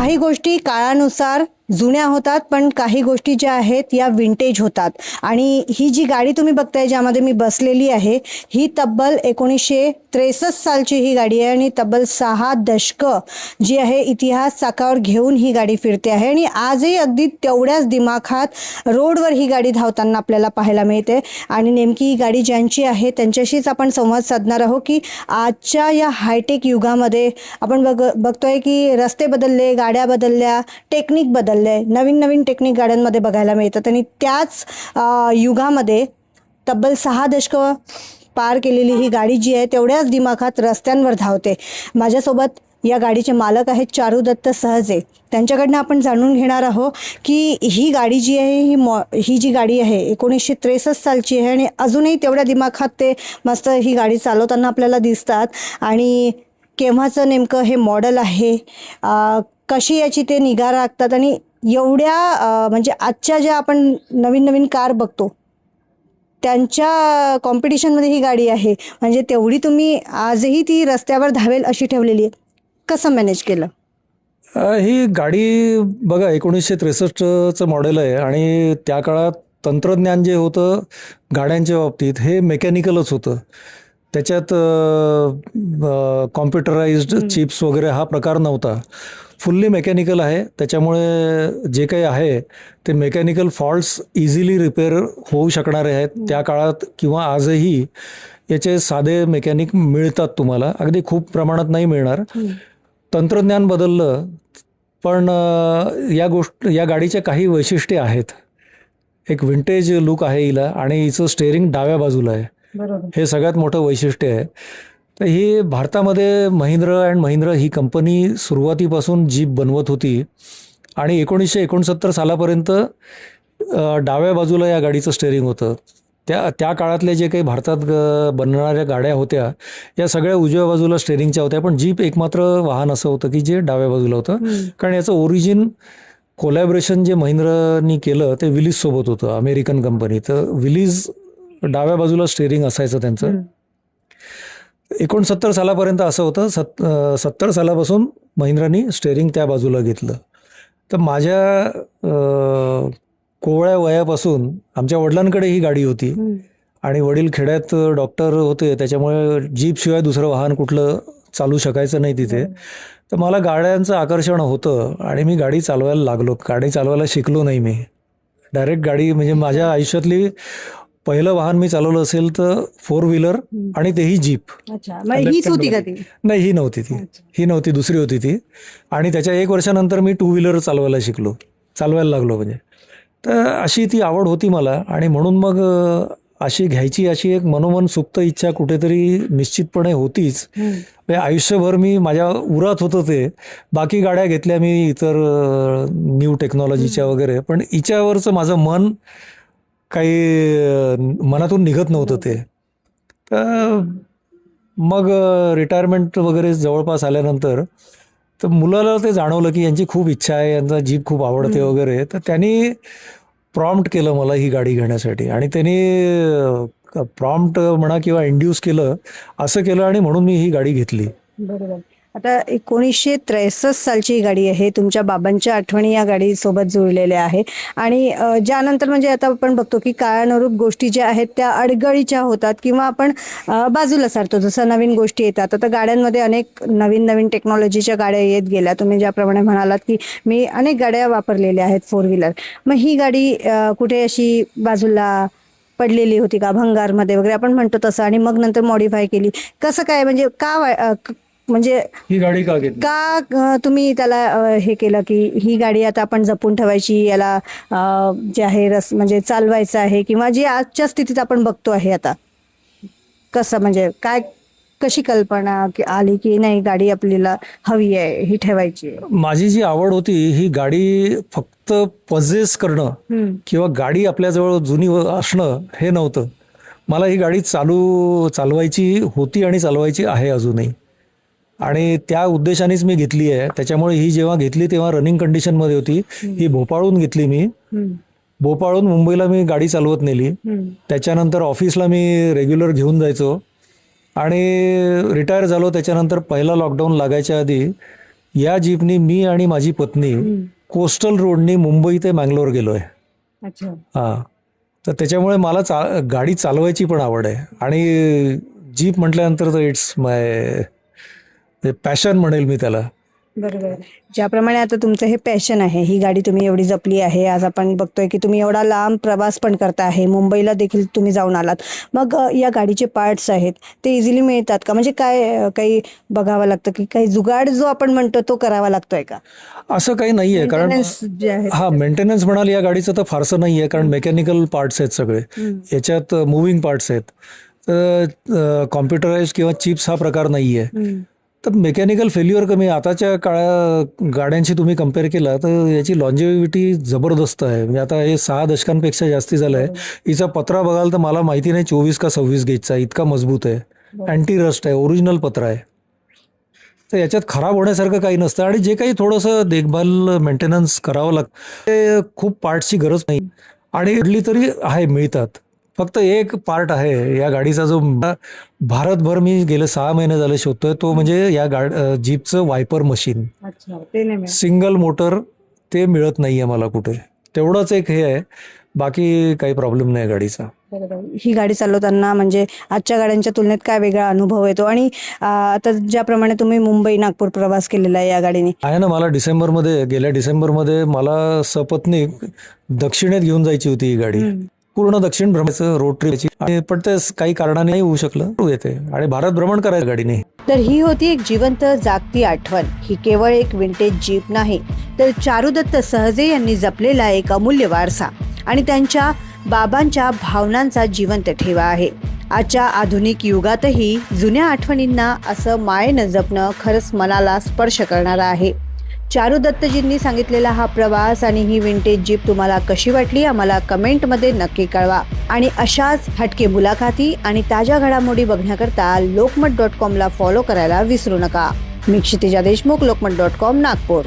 काही गोष्टी काळानुसार जुन्या होतात, पण काही गोष्टी ज्या आहेत या विंटेज होतात. आणि ही जी गाडी तुम्ही बघताय ज्यामध्ये मी बसलेली आहे, ही तब्बल 1963 सालची ही गाडी आहे आणि तब्बल 6 दशकं जी आहे इतिहास चाकावर घेऊन ही गाडी फिरते आहे. आणि आजही अगदी तेवढ्याच दिमाखात रोडवर ही गाडी धावताना आपल्याला पाहायला मिळते. आणि नेमकी ही गाडी ज्यांची आहे त्यांच्याशीच आपण संवाद साधणार आहोत की आजच्या या हायटेक युगामध्ये आपण बघतोय की रस्ते बदलले, गाड्या बदलल्या, टेक्निक बदलले, नवीन नवीन टेक्निक गाड्यांमध्ये बघायला मिळतात. आणि त्याच युगामध्ये तब्बल 6 दशकं पार केलेली ही गाडी जी आहे तेवढ्याच दिमाखात रस्त्यांवर धावते. माझ्यासोबत या गाडीचे मालक आहेत चारुदत्त सहजे. त्यांच्याकडनं आपण जाणून घेणार आहोत की ही गाडी जी आहे ही जी गाडी आहे 1963 सालची आहे आणि अजूनही तेवढ्या दिमाखात ते मस्त ही गाडी चालवताना आपल्याला दिसतात. आणि केव्हाचं नेमकं हे मॉडेल आहे, कशी याची ते निगा राखतात आणि एवढ्या म्हणजे आजच्या ज्या आपण नवीन नवीन कार बघतो त्यांच्या कॉम्पिटिशनमध्ये ही गाडी आहे. म्हणजे तेवढी तुम्ही आजही ती रस्त्यावर धावेल अशी ठेवलेली आहे. कसं मॅनेज केलं? ही गाडी बघा 1963चं मॉडेल आहे आणि त्या काळात तंत्रज्ञान जे होतं गाड्यांच्या बाबतीत हे मेकॅनिकलच होतं. त्याच्यात कॉम्प्युटराइज्ड चिप्स वगैरे हा प्रकार नव्हता. फुल्ली मेकॅनिकल आहे. त्याच्यामुळे जे काही आहे ते मेकॅनिकल फॉल्ट्स इझिली रिपेअर होऊ शकणारे आहेत त्या काळात किंवा आजही याचे साधे मेकॅनिक मिळतात तुम्हाला. अगदी खूप प्रमाणात नाही मिळणार. तंत्रज्ञान बदललं पण या गाडीच्या काही वैशिष्ट्ये आहेत. एक विंटेज लुक आहे हिला आणि हिचं स्टेअरिंग डाव्या बाजूला आहे. हे सगळ्यात मोठं वैशिष्ट्य आहे. तर ही भारतामध्ये Mahindra and Mahindra he company सुरुवातीपासून जीप बनवत होती आणि 1969 सालापर्यंत डाव्या बाजूला या गाडीचं स्टेअरिंग होतं. त्या काळातले जे काही भारतात बनणाऱ्या गाड्या होत्या या सगळ्या उजव्या बाजूला स्टेअरिंगच्या होत्या. पण जीप एकमात्र वाहन असं होतं की जे डाव्या बाजूला होतं. कारण याचं ओरिजिन कोलॅबरेशन जे महिंद्रानी केलं ते विलीज सोबत होतं, अमेरिकन कंपनी. तर विलीज डाव्या बाजूला स्टेअरिंग असायचं त्यांचं. 69 सालापर्यंत असं होतं. 70 सालापासून महिंद्रानी स्टेअरिंग त्या बाजूला घेतलं. तर माझ्या कोवळ्या वयापासून आमच्या वडिलांकडे ही गाडी होती आणि वडील खेड्यात डॉक्टर होते. त्याच्यामुळे जीपशिवाय दुसरं वाहन कुठलं चालू शकायचं नाही तिथे. तर मला गाड्यांचं आकर्षण होतं आणि मी गाडी चालवायला लागलो. गाडी चालवायला शिकलो नाही मी. डायरेक्ट गाडी म्हणजे माझ्या आयुष्यातली पहिलं वाहन मी चालवलं असेल तर 4 व्हीलर आणि तेही जीप. हीच होती का ती? नाही, ही नव्हती ती. ही नव्हती, दुसरी होती ती. आणि त्याच्या 1 वर्षानंतर मी 2 व्हीलर चालवायला लागलो म्हणजे. तर अशी ती आवड होती मला आणि म्हणून मग अशी घ्यायची अशी एक मनोमन सुप्त इच्छा कुठेतरी निश्चितपणे होतीच. आयुष्यभर मी माझ्या उरात होतं ते. बाकी गाड्या घेतल्या मी इतर न्यू टेक्नॉलॉजीच्या वगैरे, पण हिच्यावरचं माझं मन काही मनातून निघत नव्हतं ते. तर मग रिटायरमेंट वगैरे जवळपास आल्यानंतर तर मुलाला ते जाणवलं की यांची खूप इच्छा आहे, यांचा जीप खूप आवडते वगैरे. तर त्यांनी प्रॉम्प्ट केलं मला ही गाडी घेण्यासाठी आणि त्यांनी प्रॉम्प्ट म्हणा किंवा इंड्यूस केलं, असं केलं आणि म्हणून मी ही गाडी घेतली. बरोबर. आता 1963 सालची ही गाडी आहे. तुमच्या बाबांच्या आठवणी या गाडीसोबत जुळलेल्या आहे आणि ज्यानंतर म्हणजे आता आपण बघतो की काळानुरूप गोष्टी ज्या आहेत त्या अडगळीच्या होतात किंवा आपण बाजूला सारतो जसं नवीन गोष्टी येतात. आता गाड्यांमध्ये अनेक नवीन नवीन टेक्नॉलॉजीच्या गाड्या येत गेल्या. तुम्ही ज्याप्रमाणे म्हणालात की मी अनेक गाड्या वापरलेल्या आहेत 4 व्हीलर. मग ही गाडी कुठे अशी बाजूला पडलेली होती का, भंगारमध्ये वगैरे आपण म्हणतो तसं, आणि मग नंतर मॉडिफाय केली कसं काय, म्हणजे का म्हणजे ही गाडी का तुम्ही त्याला हे केलं की ही गाडी आता आपण जपून ठेवायची, याला जे आहे म्हणजे चालवायचं आहे किंवा जी आजच्या स्थितीत आपण बघतो आहे आता, कसं म्हणजे काय कशी कल्पना आली की नाही गाडी आपल्याला हवी आहे, ही ठेवायची? माझी जी आवड होती ही गाडी फक्त पजेस करणं किंवा गाडी आपल्याजवळ जुनी असणं हे नव्हतं. मला ही गाडी चालवायची होती आणि चालवायची आहे अजूनही आणि त्या उद्देशानेच मी घेतली आहे. त्याच्यामुळे ही जेव्हा घेतली तेव्हा रनिंग कंडिशनमध्ये होती. ही भोपाळहून घेतली मी. भोपाळहून मुंबईला मी गाडी चालवत नेली. त्याच्यानंतर ऑफिसला मी रेग्युलर घेऊन जायचो आणि रिटायर झालो. त्याच्यानंतर पहिला लॉकडाऊन लागायच्या आधी या जीपनी मी आणि माझी पत्नी कोस्टल रोडनी मुंबई ते मँगलोर गेलोय. अच्छा. हां, तर त्याच्यामुळे मला गाडी चालवायची पण आवड आहे आणि जीप म्हटल्यानंतर तर इट्स माय पॅशन म्हणेल मी त्याला. बरोबर. ज्याप्रमाणे आता तुमचं हे पॅशन आहे, ही गाडी तुम्ही एवढी जपली आहे, आज आपण बघतोय की तुम्ही एवढा लांब प्रवास पण करता आहे, मुंबईला देखील तुम्ही जाऊन आलात. मग या गाडीचे पार्ट्स आहेत ते इझिली मिळतात का? म्हणजे काय काही बघावं लागतं की काही जुगाड जो आपण म्हणतो तो करावा लागतोय का? असं काही नाही आहे, कारण Maintenance जे आहे हा मेंटेनन्स म्हणाल या गाडीचं तर फारसं नाही आहे, कारण मेकॅनिकल पार्ट्स आहेत सगळे. याच्यात मुव्हिंग पार्ट्स आहेत, तर कॉम्प्युटराइज किंवा चिप्स हा प्रकार नाही आहे. तर मेकॅनिकल फेल्युअर कमी. आताच्या गाड्यांशी तुम्ही कम्पेअर केला तर याची लॉन्जेविटी जबरदस्त आहे. म्हणजे आता हे 6 दशकांपेक्षा जास्ती झालं आहे. हिचा पत्रा बघाल तर मला माहिती नाही 24 का 26 गेजचा, इतका मजबूत आहे. अँटी रस्ट आहे, ओरिजिनल पत्रा आहे. तर याच्यात खराब होण्यासारखं काही नसतं आणि जे काही थोडंसं देखभाल मेंटेनन्स करावं लागतं ते खूप पार्ट्सची गरज नाही आणि कुठली तरी आहे मिळतात. फक्त एक पार्ट आहे या गाडीचा जो भारतभर मी गेले 6 महिने झाले शोधतोय, तो म्हणजे या जीपचं वायपर मशीन. अच्छा, ते नाही मिळत. सिंगल मोटर ते मिळत नाहीये मला कुठे. तेवढंच एक हे आहे, बाकी काही प्रॉब्लेम नाही गाडीचा. बरोबर. ही गाडी चालवताना म्हणजे आजच्या गाड्यांच्या तुलनेत काय वेगळा अनुभव येतो? आणि आता ज्याप्रमाणे तुम्ही मुंबई नागपूर प्रवास केलेला आहे या गाडीने, आहे ना, मला गेल्या डिसेंबरमध्ये मला सपत्नीक दक्षिणेत घेऊन जायची होती ही गाडी. पूर्ण दक्षिण भ्रमणाचं रोड ट्रिपची, पण ते काही कारणाने नाही होऊ शकलं. येते आणि भारत भ्रमण करायचं गाडीने. तर ही होती एक जिवंत जागती आठवण. ही केवळ एक विंटेज जीप नाही, तर चारुदत्त सहजे यांनी जपलेला एक अमूल्य वारसा आणि त्यांच्या बाबांच्या भावनांचा जिवंत ठेवा आहे. आजच्या आधुनिक युगातही जुन्या आठवणींना असं मायेनं जपणं खरंच मनाला स्पर्श करणारं आहे. चारुदत्तजींनी सांगितलेला हा प्रवास आणि ही विंटेज जीप तुम्हाला कशी वाटली आम्हाला कमेंटमध्ये नक्की कळवा. आणि अशाच हटके मुलाखती आणि ताज्या घडामोडी बघण्याकरता lokmat.com ला फॉलो करायला विसरू नका. मी क्षितिजा देशमुख, lokmat.com, नागपूर.